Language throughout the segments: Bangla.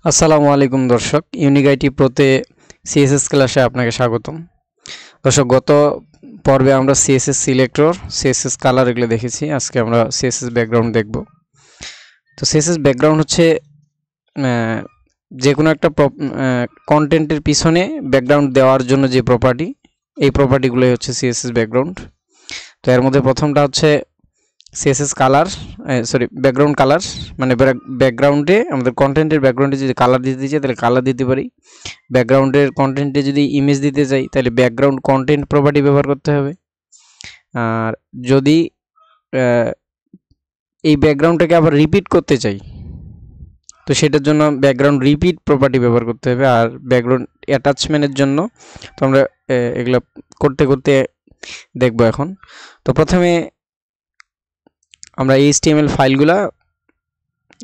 আসসালামু আলাইকুম দর্শক, ইউনিক আইটি প্রোতে সিএসএস ক্লাসে আপনাকে স্বাগতম। দর্শক, গত পর্বে আমরা সিএসএস সিলেক্টর, সিএসএস কালার এগুলো দেখেছি। আজকে আমরা সিএসএস ব্যাকগ্রাউন্ড দেখব। তো সিএসএস ব্যাকগ্রাউন্ড হচ্ছে যে কোনো একটা কন্টেন্টের পিছনে ব্যাকগ্রাউন্ড দেওয়ার জন্য যে প্রপার্টি, এই প্রপার্টিগুলোই হচ্ছে সিএসএস ব্যাকগ্রাউন্ড। তো এর মধ্যে প্রথমটা হচ্ছে সিএসএস কালার, ব্যাকগ্রাউন্ড কালার, মানে ব্যাকগ্রাউন্ডে আমাদের কন্টেন্টের ব্যাকগ্রাউন্ডে যদি কালার দিতে চাই তাহলে কালার দিতে পারি। ব্যাকগ্রাউন্ডের কন্টেন্টে যদি ইমেজ দিতে চাই তাহলে ব্যাকগ্রাউন্ড কন্টেন্ট প্রপার্টি ব্যবহার করতে হবে। আর যদি এই ব্যাকগ্রাউন্ডটাকে আবার রিপিট করতে চাই তো সেটার জন্য ব্যাকগ্রাউন্ড রিপিট প্রপার্টি ব্যবহার করতে হবে। আর ব্যাকগ্রাউন্ড অ্যাটাচমেন্টের জন্য তো আমরা এগুলো করতে করতে দেখব এখন। তো প্রথমে আমরা HTML ফাইলগুলা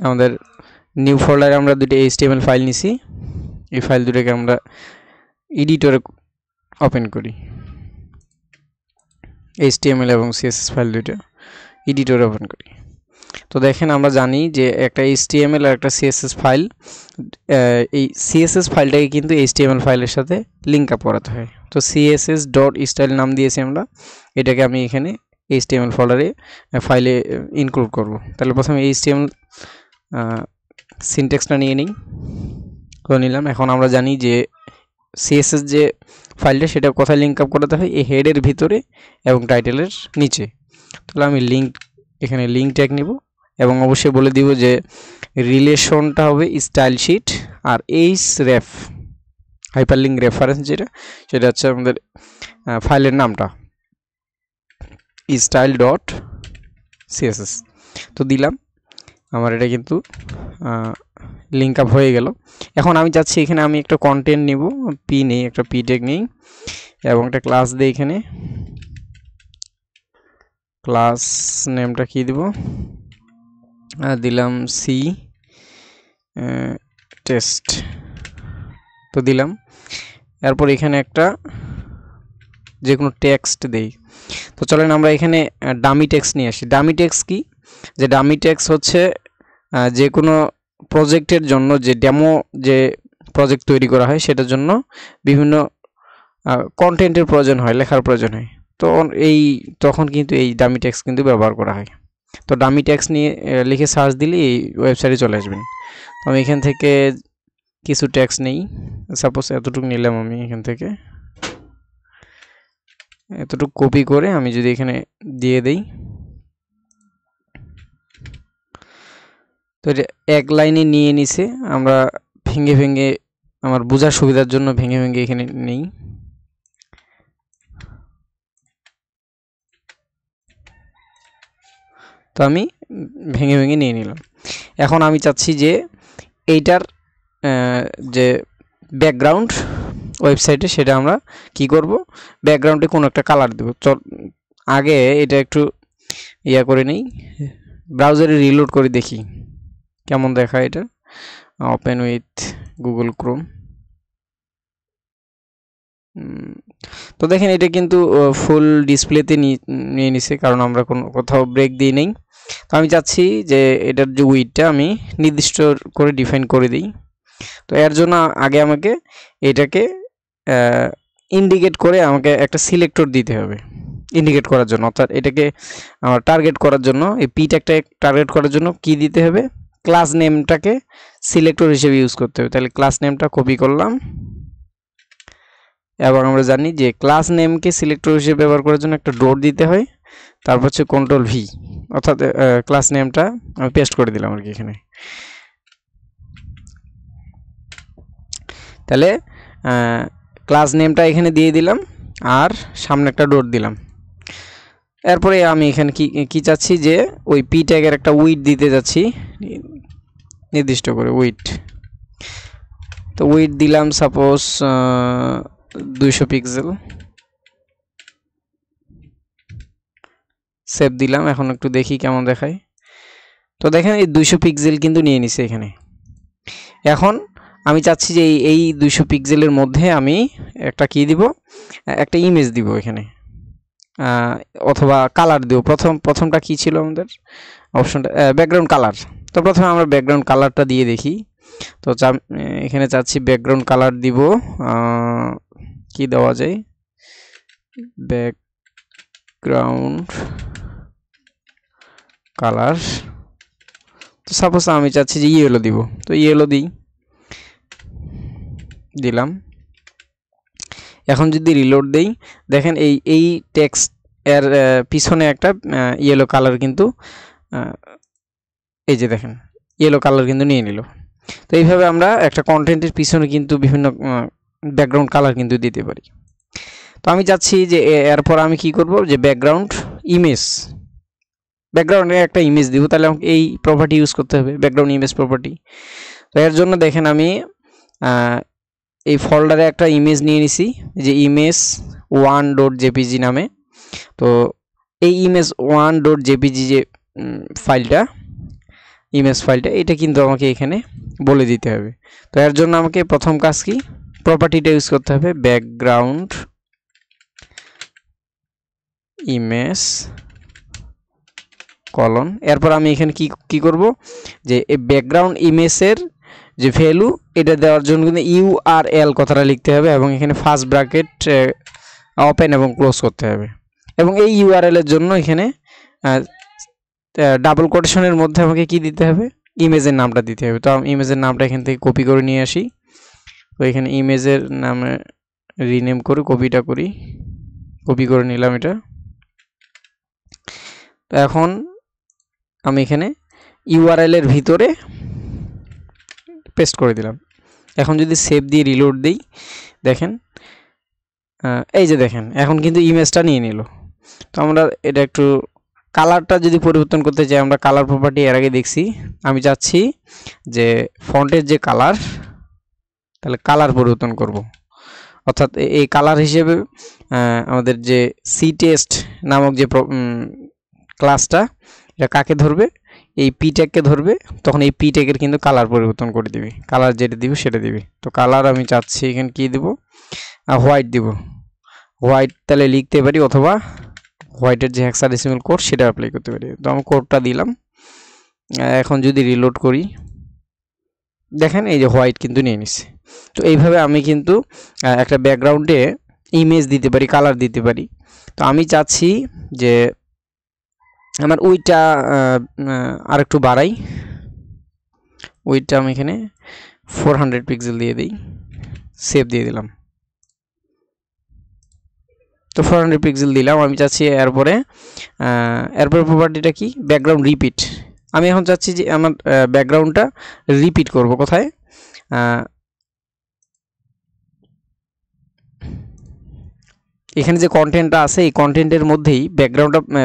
আমাদের নিউ ফোল্ডারে আমরা দুটো HTML ফাইল নিছি। এই ফাইল দুটোকে আমরা এডিটরে ওপেন করি। HTML এবং CSS ফাইল দুটো এডিটরে ওপেন করি। তো দেখেন, আমরা জানি যে একটা HTML আর একটা CSS ফাইল, এই CSS ফাইলটাকে কিন্তু HTML ফাইলের সাথে লিঙ্ক আপ করাতে হয়। তো css.style নাম দিয়েছি আমরা, এটাকে আমি এখানে HTML ফোল্ডারে ফাইলে ইনক্লুড করব। তাহলে প্রথমে HTML সিনট্যাক্সটা নিয়ে নিই, করে নিলাম। এখন আমরা জানি যে CSS যে ফাইলটা সেটা কোথায় লিঙ্ক আপ করাতে হয়, এই হেডের ভিতরে এবং টাইটেলের নিচে। তাহলে আমি এখানে লিঙ্ক ট্যাগ নিব এবং অবশ্যই বলে দিব যে রিলেশনটা হবে স্টাইল শিট আর href হাইপারলিঙ্ক রেফারেন্স, সেটা হচ্ছে আমাদের ফাইলের নামটা style.css। তো দিলাম, আমার এটা কিন্তু লিঙ্ক আপ হয়ে গেল। এখন আমি চাচ্ছি এখানে আমি একটা কন্টেন্ট নিব, নেই, একটা পি ট্যাগ নেই এবং একটা ক্লাস দিই। এখানে ক্লাস নেমটা কি দিব, দিলাম সি টেস্ট। তো দিলাম, এরপর এখানে একটা যে কোনো টেক্সট দেই। তো চলেন আমরা এখানে ডামি টেক্সট নিয়ে আসি। ডামি টেক্সট কি? যে ডামি টেক্সট হচ্ছে যে কোনো প্রজেক্টের জন্য যে ডেমো যে প্রজেক্ট তৈরি করা হয় সেটার জন্য বিভিন্ন কন্টেন্টের প্রয়োজন হয়, লেখার প্রয়োজন হয়। তো তখন কিন্তু এই ডামি টেক্সট কিন্তু ব্যবহার করা হয়। তো ডামি টেক্সট নিয়ে লিখে সার্চ দিলে এই ওয়েবসাইটে চলে আসবেন। তো আমি এখান থেকে কিছু টেক্সট নেই, সাপোজ এতটুকু নিলাম। আমি এখান থেকে এতটুকু কপি করে আমি যদি এখানে দিয়ে দেই, তো এটা এক লাইনে নিয়ে নিছে। আমরা ভেঙে ভেঙে আমার বোঝার সুবিধার জন্য ভেঙে ভেঙে এখানে নেই। তো আমি ভেঙে ভেঙে নিয়ে নিলাম। এখন আমি চাচ্ছি যে এইটার যে ব্যাকগ্রাউন্ড ওয়েবসাইটে সেটা আমরা কি করব, ব্যাকগ্রাউন্ডে কোনো একটা কালার দেব। আগে এটা একটু করে নেই, ব্রাউজারে রিলোড করে দেখি কেমন দেখায় এটা। Open with Google Chrome. তো দেখেন, এটা কিন্তু ফুল ডিসপ্লেতে নিয়ে নিছে, কারণ আমরা কোথাও ব্রেক দিই নেই। তো আমি চাচ্ছি যে এটার যে উইডটা আমি নির্দিষ্ট করে ডিফাইন করে দিই। তো এর জন্য আগে আমাকে এটাকে ইন্ডিকেট করে আমাকে একটা সিলেক্টর দিতে হবে ইন্ডিকেট করার জন্য, অর্থাৎ এটাকে আমার টার্গেট করার জন্য, এই পি ট্যাগটা টার্গেট করার জন্য কি দিতে হবে, ক্লাস নেমটাকে সিলেক্টর হিসেবে ইউজ করতে হবে। তাহলে ক্লাস নেমটা কপি করলাম এবং আমরা জানি যে ক্লাস নেমকে সিলেক্টর হিসেবে ব্যবহার করার জন্য একটা ডট দিতে হয়, তারপর হচ্ছে Ctrl+V, অর্থাৎ ক্লাস নেমটা আমি পেস্ট করে দিলাম আর কি এখানে। তাহলে ক্লাস নেমটা এখানে দিয়ে দিলাম আর সামনে একটা ডট দিলাম। এরপরে আমি এখানে কি চাচ্ছি যে ওই পি ট্যাগের একটা উইড দিতে যাচ্ছি, নির্দিষ্ট করে উইড। তো উইড দিলাম সাপোজ 200 পিক্সেল, সেভ দিলাম। এখন একটু দেখি কেমন দেখায়। তো দেখেন এই 200 পিক্সেল কিন্তু নিয়ে নিছে এখানে। এখন আমি চাচ্ছি যে এই 200 পিক্সেলের মধ্যে আমি একটা কি দিব, একটা ইমেজ দিব এখানে, অথবা কালার দিব। প্রথমটা কি ছিল আমাদের অপশনটা, ব্যাকগ্রাউন্ড কালার। তো প্রথমে আমরা ব্যাকগ্রাউন্ড কালারটা দিয়ে দেখি তো এখানে চাচ্ছি ব্যাকগ্রাউন্ড কালার দিব, কি দেওয়া যায়, ব্যাকগ্রাউন্ড কালার। তো সাপোজ আমি চাচ্ছি যে ইয়েলো দিব, তো ইয়েলো দিলাম। এখন যদি রিলোড দেই, দেখেন এই টেক্সট এর পিছনে একটা ইয়েলো কালার কিন্তু এই যে দেখেন ইয়েলো কালার কিন্তু নিয়ে নিল। তো এইভাবে আমরা একটা কন্টেন্টের পিছনে কিন্তু বিভিন্ন ব্যাকগ্রাউন্ড কালার কিন্তু দিতে পারি। তো আমি চাচ্ছি যে এরপর আমি কি করব, যে ব্যাকগ্রাউন্ড ইমেজ, ব্যাকগ্রাউন্ডে একটা ইমেজ দিব, তাহলে আমাকে এই প্রপার্টি ইউজ করতে হবে, ব্যাকগ্রাউন্ড ইমেজ প্রপার্টি। তো এর জন্য দেখেন আমি এই ফোল্ডারে একটা ইমেজ নিয়ে নিছি, যে image1.jpg নামে। তো এই image1.jpg যে ফাইলটা, ইমেজ ফাইলটা, এটা কিন্তু আমাকে এখানে বলে দিতে হবে। তো এর জন্য আমাকে প্রথম কাজ কি, প্রপার্টিটা ইউজ করতে হবে, ব্যাকগ্রাউন্ড ইমেজ কলন। এরপর আমি এখানে কি করব, যে এই ব্যাকগ্রাউন্ড ইমেজের যে ভ্যালু, এটা দেওয়ার জন্য কিন্তু ইউআরএল কথাটা লিখতে হবে, এবং এখানে ফার্স্ট ব্র্যাকেট ওপেন এবং ক্লোজ করতে হবে। এবং এই ইউআরএল এর জন্য এখানে ডাবল কোটেশনের মধ্যে আমাকে কি দিতে হবে, ইমেজের নামটা দিতে হবে। তো আমি ইমেজের নামটা এখান থেকে কপি করে নিয়ে আসি। তো এখানে ইমেজের নামে রিনেম করে কপি করে নিলাম এটা। তো এখন আমি এখানে ইউআরএল এর ভিতরে পেস্ট করে দিলাম। এখন যদি সেভ দিয়ে রিলোড দেই, দেখেন এই যে দেখেন এখন কিন্তু ইমেজটা নিয়ে নিল। তো আমরা এটা একটু কালারটা যদি পরিবর্তন করতে চাই, আমরা কালার প্রপার্টি এর আগে দেখছি। আমি চাচ্ছি যে ফন্টের যে কালার, তাহলে কালার পরিবর্তন করব, অর্থাৎ এই কালার হিসেবে আমাদের যে সিটেস্ট নামক যে ক্লাসটা, এটা কাকে ধরবে, এই পি ট্যাগকে ধরবে, তখন এই পি ট্যাগের কিন্তু কালার পরিবর্তন করে দিবে, কালার যেটা দিবে সেটা দিবে। তো কালার আমি চাচ্ছি এখানে কি দেব, হোয়াইট দিব, হোয়াইট তাহলে লিখতে পারি, অথবা হোয়াইটের যে হেক্সাডেসিমাল কোড সেটা অ্যাপ্লাই করতে পারি। তো আমি কোডটা দিলাম। এখন যদি রিলোড করি, দেখেন এই যে হোয়াইট কিন্তু নিয়ে নিচ্ছে। তো এইভাবে আমি কিন্তু একটা ব্যাকগ্রাউন্ডে ইমেজ দিতে পারি, কালার দিতে পারি। তো আমি চাচ্ছি যে আমার উইডটা আরেকটু বাড়াই, উইডটা আমি এখানে 400 পিক্সেল দিয়ে দিই, সেভ দিয়ে দিলাম। তো 400 পিক্সেল দিলাম। আমি চাচ্ছি এরপরে প্রপার্টিটা কি, ব্যাকগ্রাউন্ড রিপিট। আমি এখন চাচ্ছি যে আমার ব্যাকগ্রাউন্ডটা রিপিট করব, কোথায়, এখানে যে কন্টেন্টটা আছে এই কন্টেন্টের মধ্যেই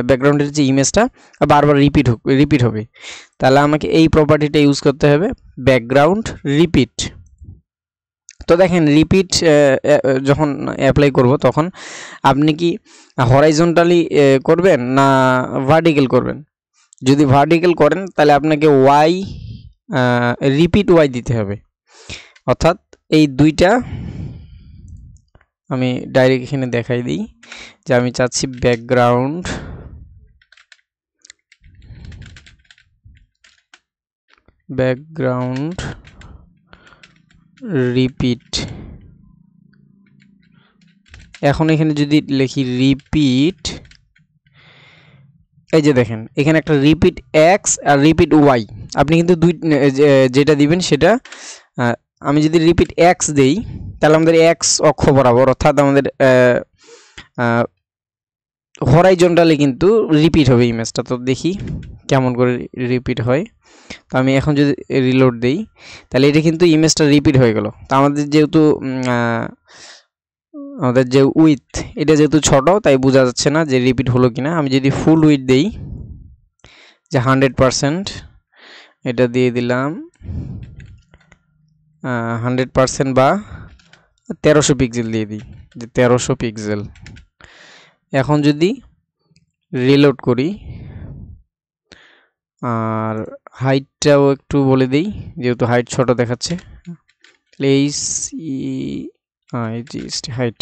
ব্যাকগ্রাউন্ডের যে ইমেজটা বারবার রিপিট হবে। তাহলে আমাকে এই প্রপার্টিটা ইউজ করতে হবে, ব্যাকগ্রাউন্ড রিপিট। তো দেখেন রিপিট যখন অ্যাপ্লাই করব, তখন আপনি কি হরাইজন্টালি করবেন না ভার্টিক্যাল করবেন। যদি ভার্টিক্যাল করেন তাহলে আপনাকে রিপিট ওয়াই দিতে হবে, অর্থাৎ এই দুইটা আমি ডাইরেক্ট এখানে দেখাই দিই যে আমি চাচ্ছি ব্যাকগ্রাউন্ড রিপিট। এখন এখানে যদি লিখি রিপিট, এই যে দেখেন এখানে একটা রিপিট এক্স আর রিপিট ওয়াই, আপনি কিন্তু যেটা দিবেন সেটা, আমি যদি রিপিট এক্স দেই তাহলে আমাদের এক্স অক্ষ বরাবর, অর্থাৎ আমাদের হরাইজন্টালি কিন্তু রিপিট হবে ইমেজটা। তো দেখি কেমন করে রিপিট হয়। তো আমি এখন যদি রিলোড দেই তাহলে এটা কিন্তু ইমেজটা রিপিট হয়ে গেল। তো আমাদের যে উইথ, এটা যেহেতু ছোট তাই বোঝা যাচ্ছে না যে রিপিট হলো কিনা। আমি যদি ফুল উইথ দেই, যে 100%, এটা দিয়ে দিলাম 100% বা 1300 পিক্সেল দিয়ে দিই, যে 1300 পিক্সেল। এখন যদি রিলোড করি, আর হাইটটাও একটু বলে দিই, যেহেতু হাইট ছোট দেখাচ্ছে, হাইট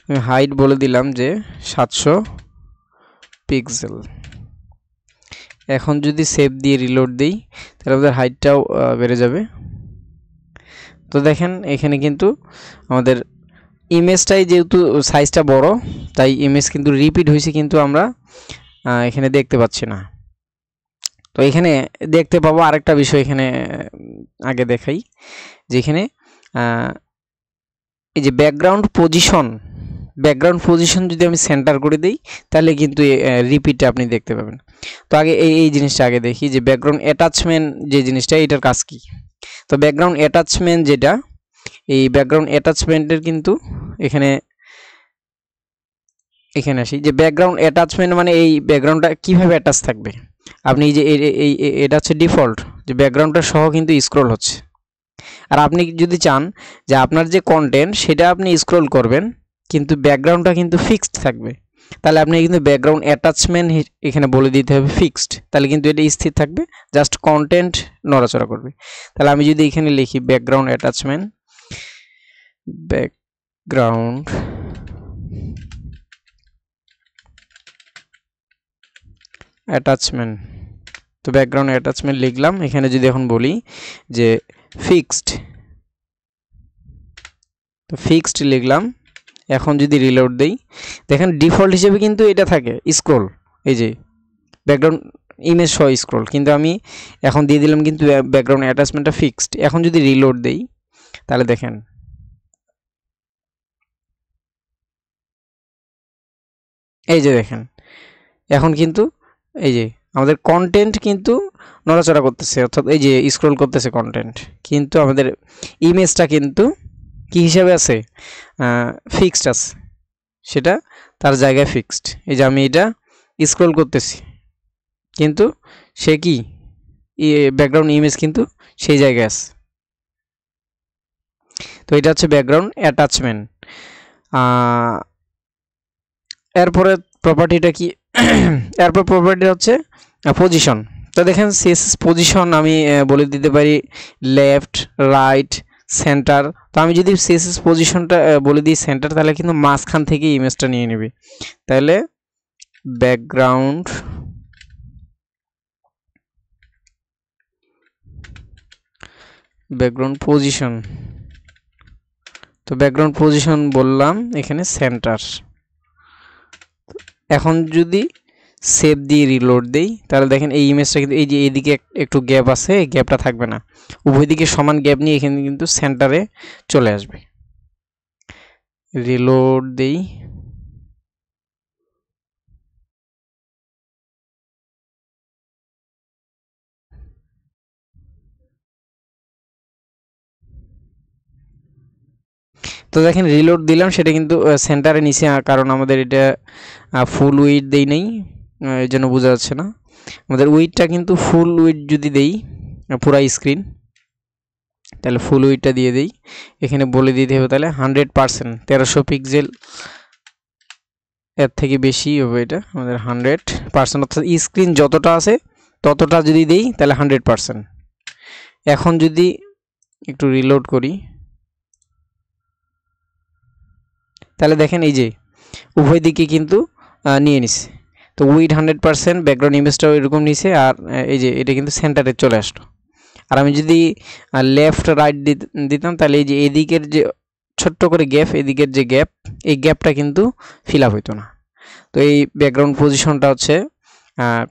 আমি হাইট বলে দিলাম যে 700 পিক্সেল। এখন যদি সেভ দিয়ে রিলোড দিই তাহলে আমাদের হাইটটাও বেড়ে যাবে। তো দেখেন এখানে কিন্তু আমাদের ইমেজটাই যেহেতু সাইজটা বড়, তাই ইমেজ কিন্তু রিপিট হয়েছে, কিন্তু আমরা এখানে দেখতে পাচ্ছি না। তো এখানে দেখতে পাবো আরেকটা বিষয়, এখানে আগে দেখাই যে এখানে এই যে ব্যাকগ্রাউন্ড পজিশন যদি আমি সেন্টার করে দিই তাহলে কিন্তু রিপিটটা আপনি দেখতে পাবেন। তো আগে এই জিনিসটা আগে দেখি যে ব্যাকগ্রাউন্ড অ্যাটাচমেন্ট যে জিনিসটা, এটার কাজ কি। তো ব্যাকগ্রাউন্ড অ্যাটাচমেন্ট যেটা, এই ব্যাকগ্রাউন্ড অ্যাটাচমেন্টের কিন্তু এখানে আসি যে ব্যাকগ্রাউন্ড অ্যাটাচমেন্ট মানে এই ব্যাকগ্রাউন্ডটা কিভাবে অ্যাটাচ থাকবে। আপনি যে এটা হচ্ছে ডিফল্ট যে ব্যাকগ্রাউন্ডটা সহ কিন্তু স্ক্রল হচ্ছে, আর আপনি যদি চান যে আপনার যে কন্টেন্ট সেটা আপনি স্ক্রল করবেন কিন্তু ব্যাকগ্রাউন্ডটা কিন্তু ফিক্সড থাকবে, তাহলে আপনি কিন্তু ব্যাকগ্রাউন্ড অ্যাটাচমেন্ট এখানে বলে দিতে হবে ফিক্সড, তাহলে কিন্তু এটা স্থির থাকবে, জাস্ট কন্টেন্ট নড়াচড়া করবে। তাহলে আমি যদি এখানে লিখি ব্যাকগ্রাউন্ড অ্যাটাচমেন্ট, ব্যাকগ্রাউন্ড অ্যাটাচমেন্ট, তো ব্যাকগ্রাউন্ড অ্যাটাচমেন্ট লিখলাম। এখানে যদি এখন বলি যে ফিক্সড, তো ফিক্সড লিখলাম। এখন যদি রিলোড দেই দেখেন ডিফল্ট হিসেবে কিন্তু এটা থাকে স্ক্রল, এই যে ব্যাকগ্রাউন্ড ইমেজ সহ স্ক্রল, কিন্তু আমি এখন দিয়ে দিলাম কিন্তু ব্যাকগ্রাউন্ড অ্যাটাচমেন্টটা ফিক্সড। এখন যদি রিলোড দেই তাহলে দেখেন এই যে দেখেন এখন কিন্তু এই যে আমাদের কন্টেন্ট কিন্তু নড়াচড়া করতেছে, অর্থাৎ এই যে স্ক্রল করতেছে কন্টেন্ট, কিন্তু আমাদের ইমেজটা কিন্তু কি হিসাবে আছে, ফিক্সড আছে, সেটা তার জায়গায় ফিক্সড। এই যে আমি এটা স্ক্রল করতেছি কিন্তু সে কি ব্যাকগ্রাউন্ড ইমেজ কিন্তু সেই জায়গায় আছে। তো এটা হচ্ছে ব্যাকগ্রাউন্ড অ্যাটাচমেন্ট। এরপরে প্রপার্টিটা কি এরপর প্রপার্টি হচ্ছে পজিশন। তো দেখেন সিএসএস পজিশন আমি বলে দিতে পারি লেফট, রাইট, সেন্টার। তো আমি যদি সিএসএস পজিশনটা বলে দিই সেন্টার, তাহলে কিন্তু মাঝখান থেকে ইমেজটা নিয়ে নেবে। তাহলে ব্যাকগ্রাউন্ড পজিশন, তো ব্যাকগ্রাউন্ড পজিশন বললাম এখানে সেন্টার। এখন যদি সেভ দিয়ে রিলোড দেই তাহলে দেখেন এই ইমেজটা কিন্তু এই যে এইদিকে একটু গ্যাপ আছে, এই গ্যাপটা থাকবে না, উভয় দিকে সমান গ্যাপ নিয়ে এখানে কিন্তু সেন্টারে চলে আসবে। রিলোড দেই, তো দেখেন রিলোড দিলাম সেটা কিন্তু সেন্টারে নিচে, কারণ আমাদের এটা ফুল উইডথ দেই নেই, এই জন্য বোঝা যাচ্ছে না। আমাদের উইডথটা কিন্তু ফুল উইডথ যদি দেই পুরা স্ক্রিন, তাহলে ফুল উইডথটা দিয়ে দেই। এখানে বলে দিতে হবে তাহলে 100%, 1300 পিক্সেল, এর থেকে বেশি হবে এটা আমাদের 100%, অর্থাৎ স্ক্রিন যতটা আছে ততটা যদি দেই তাহলে 100%। এখন যদি একটু রিলোড করি তাহলে দেখেন এই যে উভয় দিকে কিন্তু নিয়ে নিছে। তো উইড 100%, ব্যাকগ্রাউন্ড ইমেজটাও এরকম নিছে, আর এই যে এটা কিন্তু সেন্টারে চলে আসলো। আর আমি যদি লেফট রাইট দিতাম তাহলে এই যে এদিকের যে ছোট্ট করে গ্যাপ, এদিকের যে গ্যাপ, এই গ্যাপটা কিন্তু ফিল আপ হইতো না। তো এই ব্যাকগ্রাউন্ড পজিশনটা হচ্ছে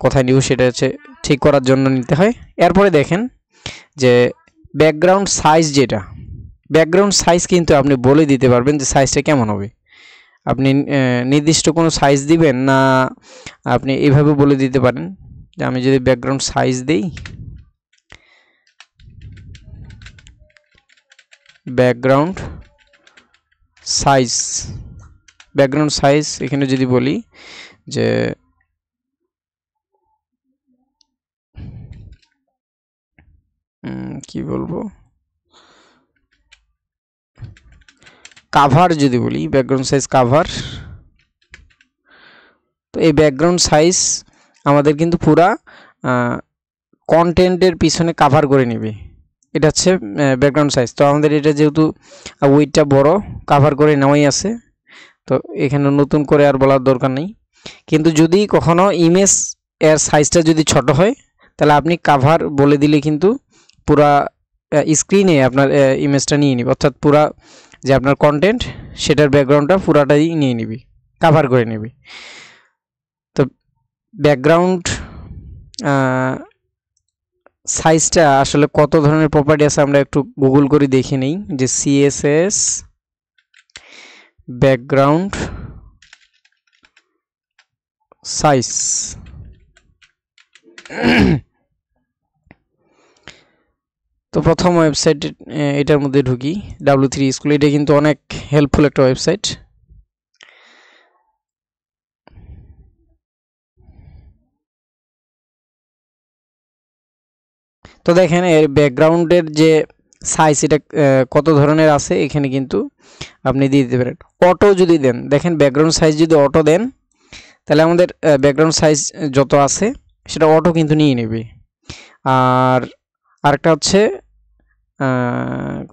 কোথায় নিব সেটা হচ্ছে ঠিক করার জন্য নিতে হয়। এরপরে দেখেন যে ব্যাকগ্রাউন্ড সাইজ, যেটা ব্যাকগ্রাউন্ড সাইজ কিন্তু আপনি বলে দিতে পারবেন যে সাইজটা কেমন হবে। আপনি নির্দিষ্ট কোনো সাইজ দিবেন না, আপনি এইভাবে বলে দিতে পারেন যে আমি যদি ব্যাকগ্রাউন্ড সাইজ দেই, ব্যাকগ্রাউন্ড সাইজ এখানে যদি বলি যে কি বলবো, কাভার যদি বলি, ব্যাকগ্রাউন্ড সাইজ কাভার। তো এই ব্যাকগ্রাউন্ড সাইজ আমাদের কিন্তু পুরা কন্টেন্টের পিছনে কাভার করে নেবে, এটা হচ্ছে ব্যাকগ্রাউন্ড সাইজ। তো আমাদের এটা যেহেতু উইডথটা বড়, কাভার করে নেওয়াই আছে, তো এখানে নতুন করে আর বলার দরকার নেই। কিন্তু যদি কখনো ইমেজ এর সাইজটা যদি ছোট হয় তাহলে আপনি কাভার বলে দিলে কিন্তু পুরা স্ক্রিনে আপনার ইমেজটা নিয়ে নিবি, অর্থাৎ পুরা যে আপনার কন্টেন্ট সেটার ব্যাকগ্রাউন্ডটা পুরাটাই নিয়ে নিবি, কভার করে নিবি। তো ব্যাকগ্রাউন্ড সাইজটা আসলে কত ধরনের প্রপার্টি আছে আমরা একটু গুগল করে দেখে নেই, যে সিএসএস ব্যাকগ্রাউন্ড সাইজ। তো প্রথম ওয়েবসাইট এটার মধ্যে ঢুকি, W3 স্কুল। এটা কিন্তু অনেক হেল্পফুল একটা ওয়েবসাইট। তো দেখেন এর ব্যাকগ্রাউন্ডের যে সাইজ এটা কত ধরনের আছে এখানে কিন্তু আপনি দিয়ে দিতে পারেন। অটো যদি দেন, দেখেন ব্যাকগ্রাউন্ড সাইজ যদি অটো দেন তাহলে আমাদের ব্যাকগ্রাউন্ড সাইজ যত আছে সেটা অটো কিন্তু নিয়ে নেবে। আর আরেকটা হচ্ছে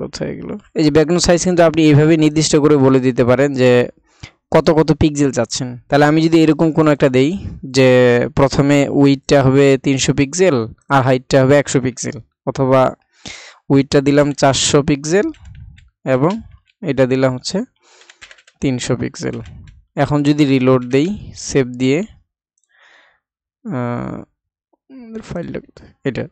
কোথায় এগুলো, এই যে ব্যাকগ্রাউন্ড সাইজ কিন্তু আপনি এইভাবে নির্দিষ্ট করে বলে দিতে পারেন যে কত কত পিক্সেল চাচ্ছেন। তাহলে আমি যদি এরকম কোনো একটা দেই যে প্রথমে উইডটা হবে 300 পিক্সেল আর হাইটটা হবে 100 পিক্সেল, অথবা উইডটা দিলাম 400 পিক্সেল এবং এটা দিলাম হচ্ছে 300 পিক্সেল। এখন যদি রিলোড দেই সেভ দিয়ে, ফাইলটা এটা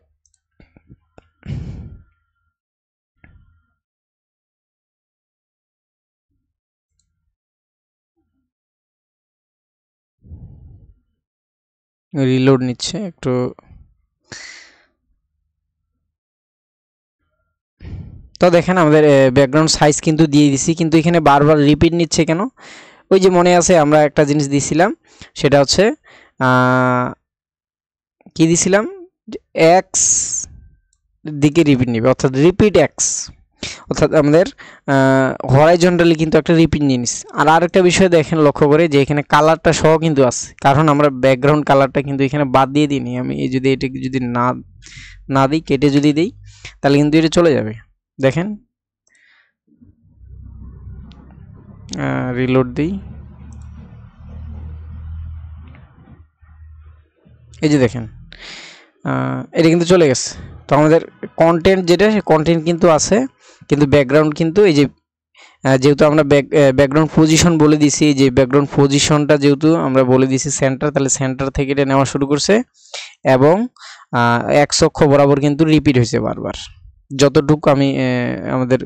রিলোড নিচ্ছে একটু। তো দেখেন আমাদের ব্যাকগ্রাউন্ড সাইজ কিন্তু দিয়ে দিছি, কিন্তু এখানে বারবার রিপিট নিচ্ছে কেন? ওই যে মনে আছে আমরা একটা জিনিস দিছিলাম, সেটা হচ্ছে কি দিছিলাম, এক্স দিকে রিপিট নিবে, অর্থাৎ রিপিট এক্স, অর্থাৎ আমাদের হরাইজন্টালি কিন্তু একটা রিপিট নিয়ে নিস। আর আরেকটা বিষয় দেখেন লক্ষ্য করে যে এখানে কালারটা সহ কিন্তু আছে, কারণ আমরা ব্যাকগ্রাউন্ড কালারটা কিন্তু এখানে বাদ দিয়ে দিইনি। আমি এই যদি এটাকে যদি না দিই, কেটে যদি দিই তাহলে কিন্তু এটা চলে যাবে। দেখেন রিলোড দিই, এই যে দেখেন এটা কিন্তু চলে গেছে। তো আমাদের কন্টেন্ট যেটা, কন্টেন্ট কিন্তু আছে, কিন্তু ব্যাকগ্রাউন্ড কিন্তু এই যে যেহেতু আমরা ব্যাকগ্রাউন্ড পজিশন বলে দিছি, যে ব্যাকগ্রাউন্ড পজিশনটা যেহেতু আমরা বলে দিছি সেন্টার, তাহলে সেন্টার থেকে এটা নেওয়া শুরু করছে এবং এক্স অক্ষ বরাবর কিন্তু রিপিট হয়েছে বারবার। যতটুকু আমি আমাদের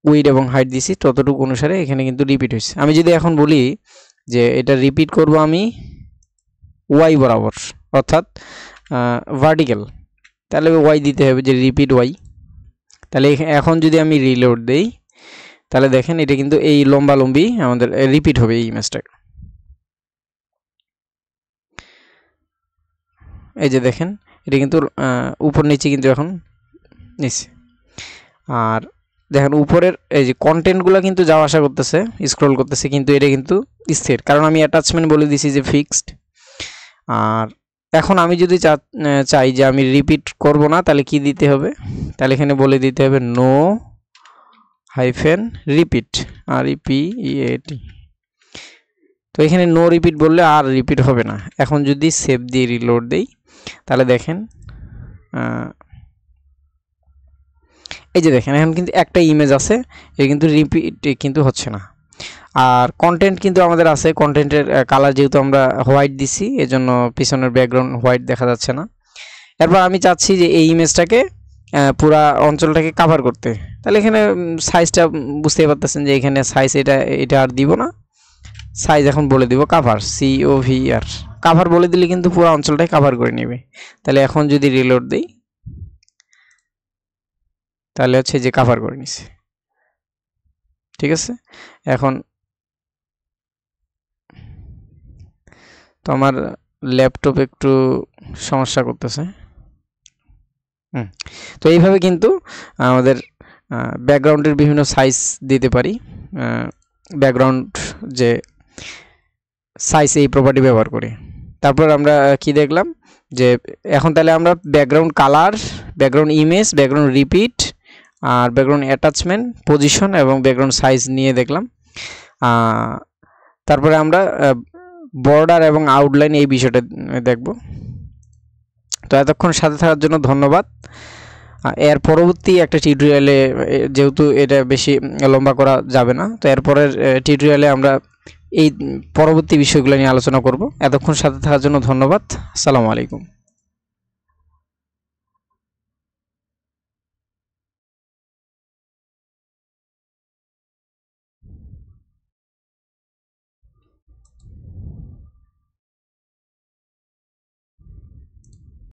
উইড এবং হাইট দিছি ততটুকু অনুসারে এখানে কিন্তু রিপিট হয়েছে। আমি যদি এখন বলি যে এটা রিপিট করব আমি ওয়াই বরাবর, অর্থাৎ ভার্টিক্যাল, তাহলে ওয়াই দিতে হবে, যে রিপিট ওয়াই। তাহলে এখন যদি আমি রিলোড দেই তাহলে দেখেন এটা কিন্তু এই লম্বালম্বি আমাদের রিপিট হবে এই ইমেজটা। এই যে দেখেন এটা কিন্তু উপর নিচে কিন্তু এখন নিচে। আর দেখেন উপরের এই যে কন্টেন্টগুলো কিন্তু যাওয়া আসা করতেছে, স্ক্রল করতেছে, কিন্তু এটা কিন্তু স্থির, কারণ আমি অ্যাটাচমেন্ট বলে দিছি যে ফিক্সড। আর এখন আমি যদি চাই যে আমি রিপিট করব না, তাহলে কি দিতে হবে, তাহলে এখানে বলে দিতে হবে নো হাইফেন রিপিট, REPEAT। তো এখানে নো রিপিট বললে আর রিপিট হবে না। এখন যদি সেভ দিয়ে রিলোড দেই তাহলে দেখেন এই যে দেখেন এখন কিন্তু একটা ইমেজ আছে, এটা কিন্তু রিপিট কিন্তু হচ্ছে না। আর কন্টেন্ট কিন্তু আমাদের আছে, কন্টেন্টের কালার যেহেতু আমরা হোয়াইট দিছি এজন্য পিছনের ব্যাকগ্রাউন্ড হোয়াইট দেখা যাচ্ছে না। এরপর আমি চাচ্ছি যে এই ইমেজটাকে পুরা অঞ্চলটাকে কভার করতে, তাহলে এখানে সাইজটা বুঝতেই পারতেছেন যে এখানে সাইজ এটা আর দিব না, সাইজ এখন বলে দিব কভার, COVR, কভার বলে দিলে কিন্তু পুরো অঞ্চলটাই কভার করে নেবে। তাহলে এখন যদি রিলোড দেই তাহলে হচ্ছে যে কভার করে নিছে, ঠিক আছে। এখন তো আমার ল্যাপটপ একটু সমস্যা করতেছে। তো এইভাবে কিন্তু আমাদের ব্যাকগ্রাউন্ডের বিভিন্ন সাইজ দিতে পারি। ব্যাকগ্রাউন্ড যে সাইজ এই প্রপার্টি ব্যবহার করি। তারপর আমরা কি দেখলাম যে এখন তাহলে আমরা background colour, background image, background repeat আর ব্যাকগ্রাউন্ড অ্যাটাচমেন্ট, পজিশন এবং ব্যাকগ্রাউন্ড সাইজ নিয়ে দেখলাম। তারপরে আমরা বর্ডার এবং আউটলাইন এই বিষয়টা দেখব। তো এতক্ষণ সাথে থাকার জন্য ধন্যবাদ। এর পরবর্তী একটা টিউটোরিয়ালে, যেহেতু এটা বেশি লম্বা করা যাবে না, তো এরপরের টিউটোরিয়ালে আমরা এই পরবর্তী বিষয়গুলো নিয়ে আলোচনা করব। এতক্ষণ সাথে থাকার জন্য ধন্যবাদ। আসসালামু আলাইকুম।